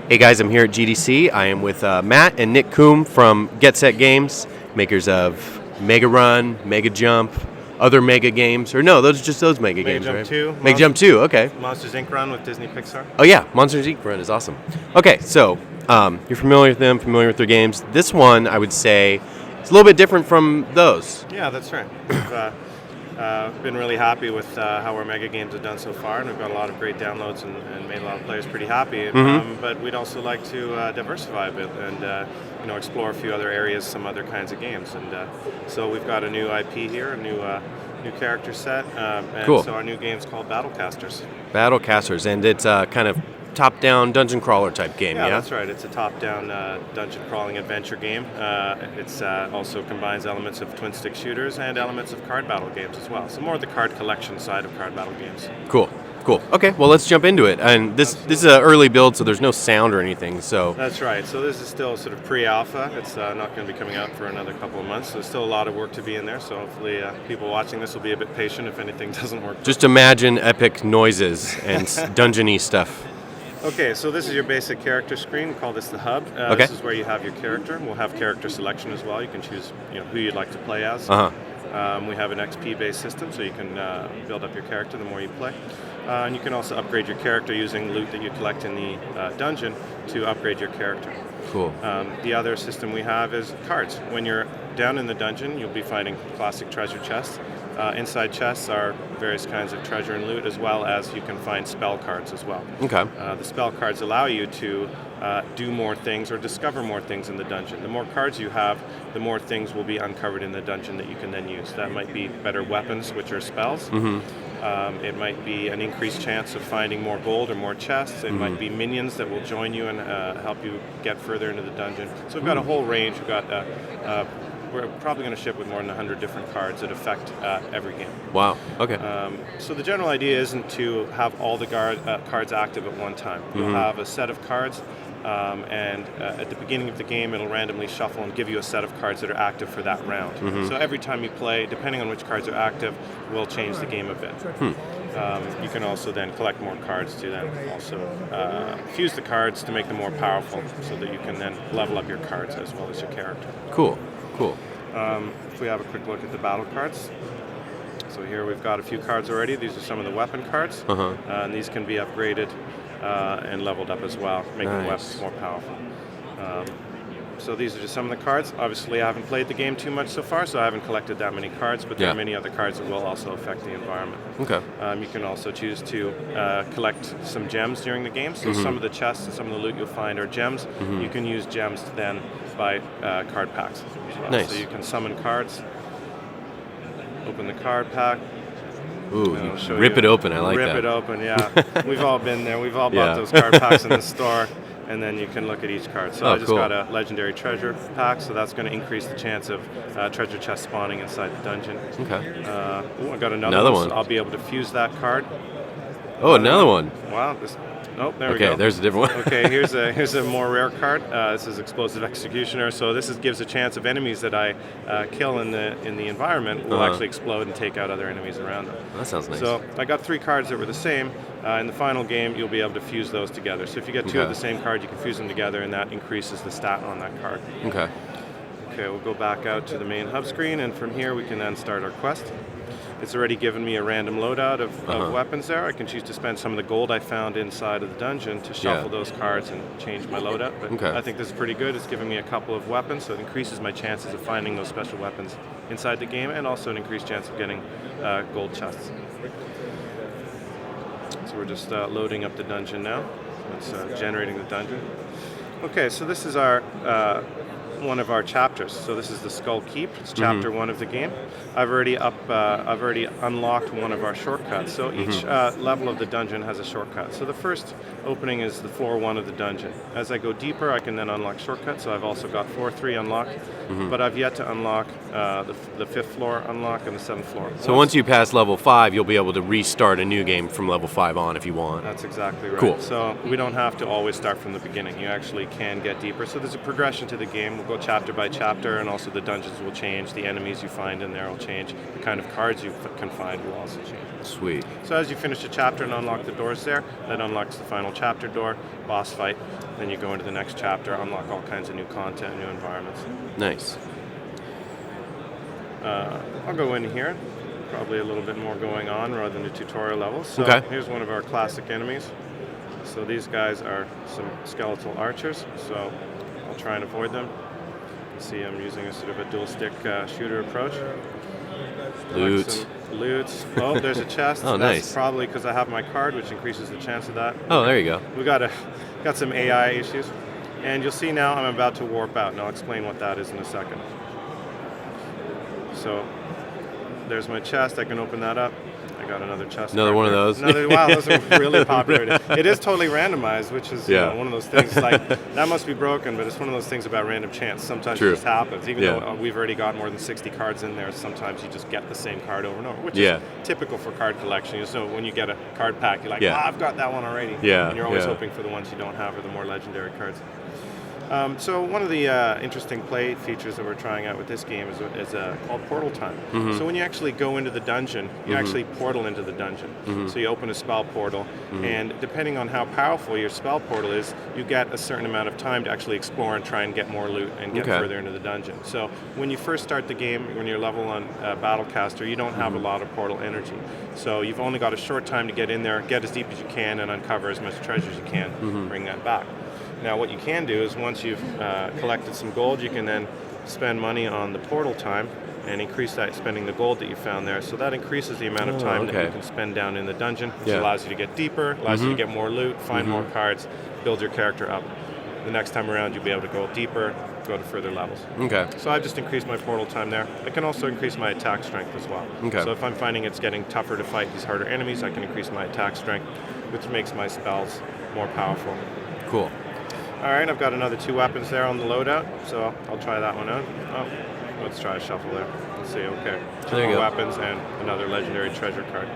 Hey guys, I'm here at GDC. I am with Matt and Nick Coombe from Get Set Games, makers of Mega Run, Mega Jump, other Mega games. Or no, those are just those Mega games, Jump right? 2. Mega Jump 2, okay. Monsters Inc. Run with Disney Pixar. Oh yeah, Monsters Inc. Run is awesome. Okay, so you're familiar with them, familiar with their games. This one, I would say, is a little bit different from those. Yeah, that's right. We've been really happy with how our Mega games have done so far, and we've got a lot of great downloads and made a lot of players pretty happy. But we'd also like to diversify a bit and explore a few other areas, some other kinds of games. And so we've got a new IP here, a new character set, and Cool. So our new game's called Battlecasters. Battlecasters, and it's kind of top-down dungeon crawler type game, yeah? That's right. It's a top-down dungeon crawling adventure game. It's also combines elements of twin-stick shooters and elements of card battle games as well. So more of the card collection side of card battle games. Cool. Okay, well, let's jump into it. And this is an early build, so there's no sound or anything. So that's right. So this is still sort of pre-alpha. It's not going to be coming out for another couple of months. So there's still a lot of work to be in there. So hopefully people watching this will be a bit patient if anything doesn't work. Just imagine epic noises and dungeony stuff. Okay, so this is your basic character screen. We call this the hub. Okay. This is where you have your character. We'll have character selection as well. You can choose who you'd like to play as. We have an XP-based system, so you can build up your character the more you play. And you can also upgrade your character using loot that you collect in the dungeon to upgrade your character. Cool. The other system we have is cards. When you're down in the dungeon, you'll be finding classic treasure chests. Inside chests are various kinds of treasure and loot, as well as you can find spell cards as well. Okay. The spell cards allow you to do more things or discover more things in the dungeon. The more cards you have, the more things will be uncovered in the dungeon that you can then use. That might be better weapons, which are spells. It might be an increased chance of finding more gold or more chests. It might be minions that will join you and help you get further into the dungeon. So we've got a whole range. We've got we're probably going to ship with more than 100 different cards that affect every game. Wow. Okay. So the general idea isn't to have all the cards active at one time. You'll have a set of cards, and at the beginning of the game, it'll randomly shuffle and give you a set of cards that are active for that round. So every time you play, depending on which cards are active, will change the game a bit. You can also then collect more cards to then also fuse the cards to make them more powerful, so that you can then level up your cards as well as your character. Cool. If we have a quick look at the battle cards. So here we've got a few cards already. These are some of the weapon cards. And these can be upgraded and leveled up as well, making weapons more powerful. So these are just some of the cards. Obviously, I haven't played the game too much so far, so I haven't collected that many cards, but there are many other cards that will also affect the environment. Okay. You can also choose to collect some gems during the game. So some of the chests and some of the loot you'll find are gems. You can use gems to then buy card packs as well. Nice. So you can summon cards, open the card pack. Ooh, rip it open. I like that. Rip it open, yeah. We've all been there. We've all bought those card packs in the store. And then you can look at each card. So I just got a legendary treasure pack, so that's going to increase the chance of treasure chest spawning inside the dungeon. Okay. I got another one. So I'll be able to fuse that card. Oh, another one. Wow. There we go. Okay, there's a different one. Okay, here's a more rare card. This is Explosive Executioner. So this gives a chance of enemies that I kill in the environment will actually explode and take out other enemies around them. That sounds nice. So I got 3 cards that were the same. In the final game, you'll be able to fuse those together. So if you get 2 of the same card, you can fuse them together, and that increases the stat on that card. Okay. Okay, we'll go back out to the main hub screen, and from here we can then start our quest. It's already given me a random loadout of weapons there. I can choose to spend some of the gold I found inside of the dungeon to shuffle those cards and change my loadout. But I think this is pretty good. It's giving me a couple of weapons, so it increases my chances of finding those special weapons inside the game, and also an increased chance of getting gold chests. So we're just loading up the dungeon now. It's generating the dungeon. Okay, so this is our one of our chapters. So this is the Skull Keep. It's chapter 1 of the game. I've already unlocked one of our shortcuts. So each level of the dungeon has a shortcut. So the first opening is the floor 1 of the dungeon. As I go deeper, I can then unlock shortcuts. So I've also got floor 3 unlocked, but I've yet to unlock the 5th floor unlock and the 7th floor. So once you pass level 5, you'll be able to restart a new game from level 5 on if you want. That's exactly right. Cool. So we don't have to always start from the beginning. You actually can get deeper. So there's a progression to the game. We'll go chapter by chapter, and also the dungeons will change. The enemies you find in there will change. The kind of cards you can find will also change. Sweet. So as you finish a chapter and unlock the doors there, that unlocks the final chapter door, boss fight. Then you go into the next chapter, unlock all kinds of new content, new environments. Nice. I'll go in here. Probably a little bit more going on rather than the tutorial level. So here's one of our classic enemies. So these guys are some skeletal archers, so I'll try and avoid them. You see I'm using a sort of a dual stick shooter approach. Loot. Loots. Oh, there's a chest. Oh, nice. That's probably because I have my card, which increases the chance of that. Oh, there you go. We got some AI issues. And you'll see now I'm about to warp out, and I'll explain what that is in a second. So there's my chest. I can open that up. I got another chest. Another one of those. Wow, those are really popular. It is totally randomized, which is one of those things. Like that must be broken, but it's one of those things about random chance. Sometimes it just happens. Even though we've already got more than 60 cards in there, sometimes you just get the same card over and over, which is typical for card collection. So when you get a card pack, you're like, I've got that one already. Yeah. And you're always hoping for the ones you don't have or the more legendary cards. So one of the interesting play features that we're trying out with this game is called portal time. So when you actually go into the dungeon, you actually portal into the dungeon. So you open a spell portal, and depending on how powerful your spell portal is, you get a certain amount of time to actually explore and try and get more loot and get further into the dungeon. So when you first start the game, when you're level on Battlecaster, you don't have a lot of portal energy. So you've only got a short time to get in there, get as deep as you can, and uncover as much treasure as you can, bring that back. Now what you can do is once you've collected some gold, you can then spend money on the portal time and increase that spending the gold that you found there. So that increases the amount of time that you can spend down in the dungeon, which allows you to get deeper, allows you to get more loot, find more cards, build your character up. The next time around you'll be able to go deeper, go to further levels. So I've just increased my portal time there. I can also increase my attack strength as well. So if I'm finding it's getting tougher to fight these harder enemies, I can increase my attack strength, which makes my spells more powerful. Cool. All right, I've got another 2 weapons there on the loadout, so I'll try that one out. Oh, let's try a shuffle there. Let's see, okay. 2 more weapons and another legendary treasure card.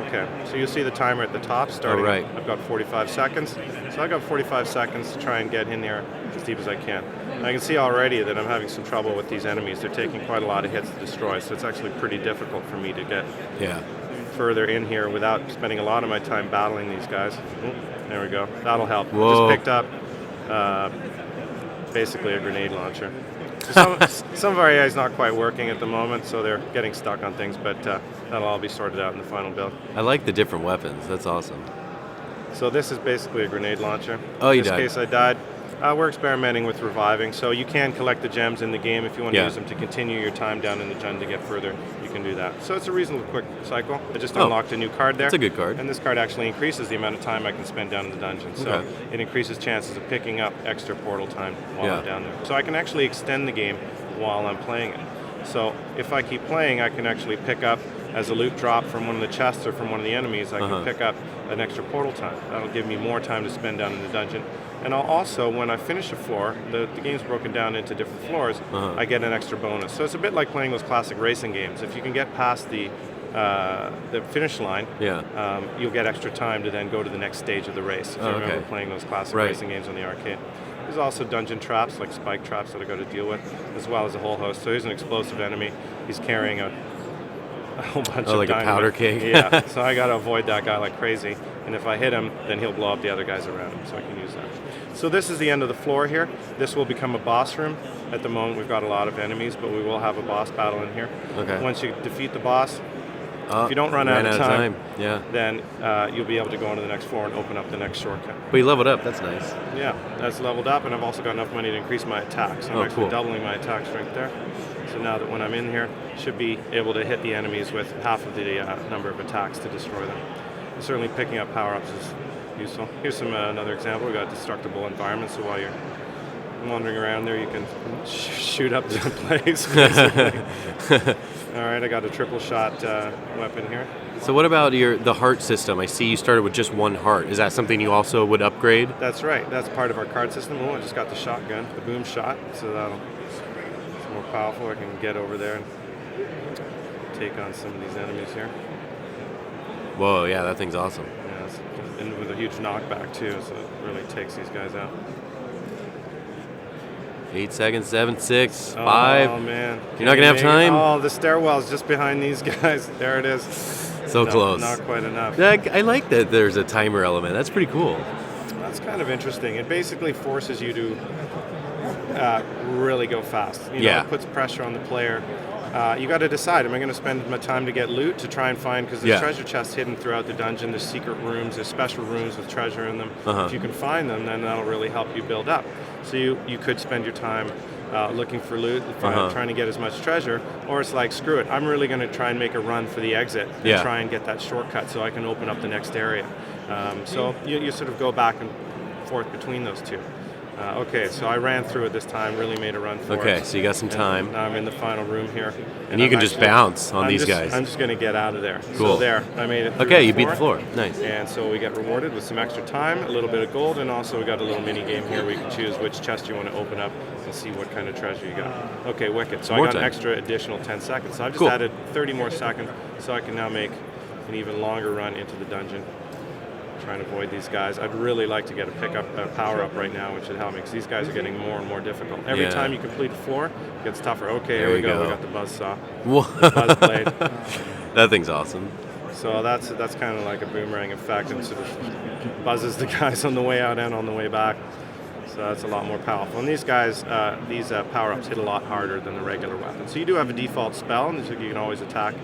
Okay, so you'll see the timer at the top starting. I've got 45 seconds. So I've got 45 seconds to try and get in there as deep as I can. And I can see already that I'm having some trouble with these enemies. They're taking quite a lot of hits to destroy, so it's actually pretty difficult for me to get further in here without spending a lot of my time battling these guys. There we go. That'll help. Just picked up basically a grenade launcher. Some of our AI is not quite working at the moment, so they're getting stuck on things, but that'll all be sorted out in the final build. I like the different weapons. That's awesome. So this is basically a grenade launcher. Oh, you died. In this case, I died. We're experimenting with reviving, so you can collect the gems in the game. If you want to use them to continue your time down in the dungeon to get further, you can do that. So it's a reasonably quick cycle. I just unlocked a new card there. That's a good card. And this card actually increases the amount of time I can spend down in the dungeon. So it increases chances of picking up extra portal time while I'm down there. So I can actually extend the game while I'm playing it. So if I keep playing, I can actually pick up, as a loot drop from one of the chests or from one of the enemies, I can pick up an extra portal time. That'll give me more time to spend down in the dungeon. And I'll also, when I finish a floor, the game's broken down into different floors, I get an extra bonus. So it's a bit like playing those classic racing games. If you can get past the finish line, you'll get extra time to then go to the next stage of the race. If you remember playing those classic racing games on the arcade. There's also dungeon traps, like spike traps that I got to deal with, as well as a whole host. So here's an explosive enemy. He's carrying a whole bunch of like dynamite. A powder keg. So I got to avoid that guy like crazy. And if I hit him, then he'll blow up the other guys around him, so I can use that. So this is the end of the floor here. This will become a boss room. At the moment, we've got a lot of enemies, but we will have a boss battle in here. Once you defeat the boss, if you don't run out of time, then you'll be able to go into the next floor and open up the next shortcut. But you leveled up, that's nice. Yeah, that's leveled up, and I've also got enough money to increase my attack. So I'm actually doubling my attack strength there. So now that when I'm in here, should be able to hit the enemies with half of the number of attacks to destroy them. And certainly picking up power-ups is useful. Here's another example. We've got destructible environments, so while you're wandering around there, you can shoot up the place, basically. All right, I got a triple shot weapon here. So what about the heart system? I see you started with just 1 heart. Is that something you also would upgrade? That's right. That's part of our card system. Oh, I just got the shotgun, the boom shot, so it's more powerful. I can get over there and take on some of these enemies here. Whoa, yeah, that thing's awesome. Yeah, and with a huge knockback too, so it really takes these guys out. 8 seconds, 7, 6, 5. Oh, man. You're not going to have time? Oh, the stairwell's just behind these guys. There it is. So close. Not quite enough. I like that there's a timer element. That's pretty cool. That's kind of interesting. It basically forces you to really go fast. It puts pressure on the player. You got to decide, am I going to spend my time to get loot, to try and find, because there's treasure chests hidden throughout the dungeon, there's secret rooms, there's special rooms with treasure in them. If you can find them, then that'll really help you build up. So you could spend your time looking for loot, trying to get as much treasure, or it's like, screw it, I'm really going to try and make a run for the exit and try and get that shortcut so I can open up the next area. So you sort of go back and forth between those two. Okay, so I ran through it this time, really made a run for it. Okay, so you got some time. Now I'm in the final room here. And you can just bounce on these guys. I'm just going to get out of there. Cool. So there, I made it through. Okay, you beat the floor. Nice. And so we get rewarded with some extra time, a little bit of gold, and also we got a little mini game here where you can choose which chest you want to open up and see what kind of treasure you got. Okay, wicked. So I got an extra additional 10 seconds. So I've just added 30 more seconds so I can now make an even longer run into the dungeon. Trying to avoid these guys. I'd really like to get a power up right now, which would help me, because these guys are getting more and more difficult. Every time you complete a floor, it gets tougher. Okay, here we go. We got the buzzsaw. Buzz blade. That thing's awesome. So that's kind of like a boomerang effect, and sort of buzzes the guys on the way out and on the way back. So that's a lot more powerful. And these guys, these power-ups hit a lot harder than the regular weapon. So you do have a default spell, and so you can always attack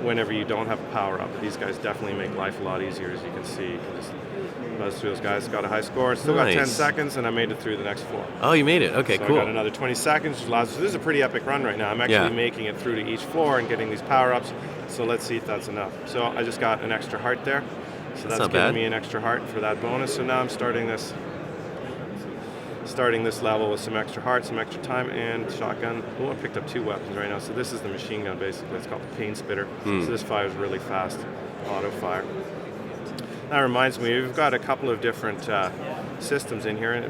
whenever you don't have a power-up. But these guys definitely make life a lot easier, as you can see. You can just buzz through those guys. Got a high score. Still got 10 seconds, and I made it through the next floor. Oh, you made it. Okay, so cool. I got another 20 seconds, which allows us. This is a pretty epic run right now. I'm actually making it through to each floor and getting these power-ups. So let's see if that's enough. So I just got an extra heart there. So that's giving me an extra heart for that bonus. So now I'm starting this level with some extra heart, some extra time, and shotgun. Oh, I picked up 2 weapons right now. So this is the machine gun, basically. It's called the Pain Spitter. So this fires really fast, auto fire. That reminds me, we've got a couple of different systems in here.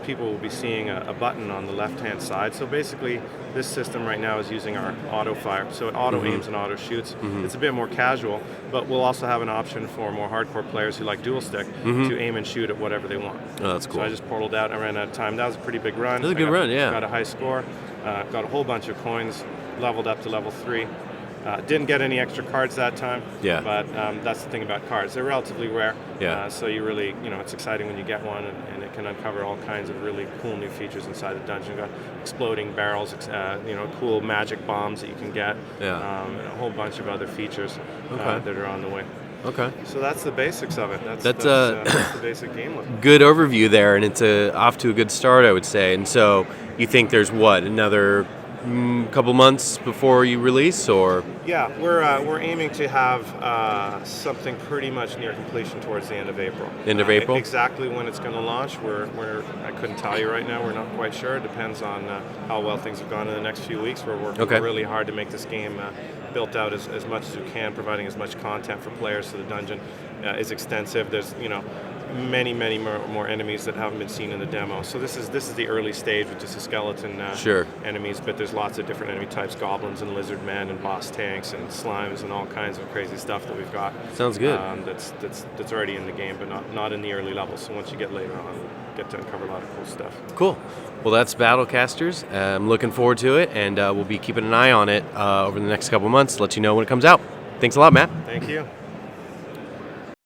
People will be seeing a button on the left-hand side. So basically, this system right now is using our auto fire. So it auto aims and auto shoots. It's a bit more casual, but we'll also have an option for more hardcore players who like dual stick to aim and shoot at whatever they want. Oh, that's cool. So I just portaled out. I ran out of time. That was a pretty big run. That was a good run, yeah. Got a high score. Got a whole bunch of coins. Leveled up to level 3. Didn't get any extra cards that time, but that's the thing about cards. They're relatively rare, so you really, it's exciting when you get one, and it can uncover all kinds of really cool new features inside the dungeon. You've got exploding barrels, cool magic bombs that you can get, and a whole bunch of other features that are on the way. Okay. So that's the basics of it. That's the basic game look. Good overview there, and it's off to a good start, I would say. And so you think there's another couple months before you release, or? Yeah, we're aiming to have something pretty much near completion towards the end of April. End of April? Exactly when it's going to launch, I couldn't tell you right now. We're not quite sure. It depends on how well things have gone in the next few weeks. We're working really hard to make this game built out as much as we can, providing as much content for players. So the dungeon is extensive. There's many more enemies that haven't been seen in the demo. So this is the early stage with just a skeleton enemies, but there's lots of different enemy types: goblins and lizard men and boss tanks and slimes and all kinds of crazy stuff that we've got. Sounds good. That's already in the game, but not in the early levels. So once you get later on, you get to uncover a lot of cool stuff. Cool. Well, that's Battlecasters. I'm looking forward to it, and we'll be keeping an eye on it over the next couple months. Let you know when it comes out. Thanks a lot, Matt. Thank you.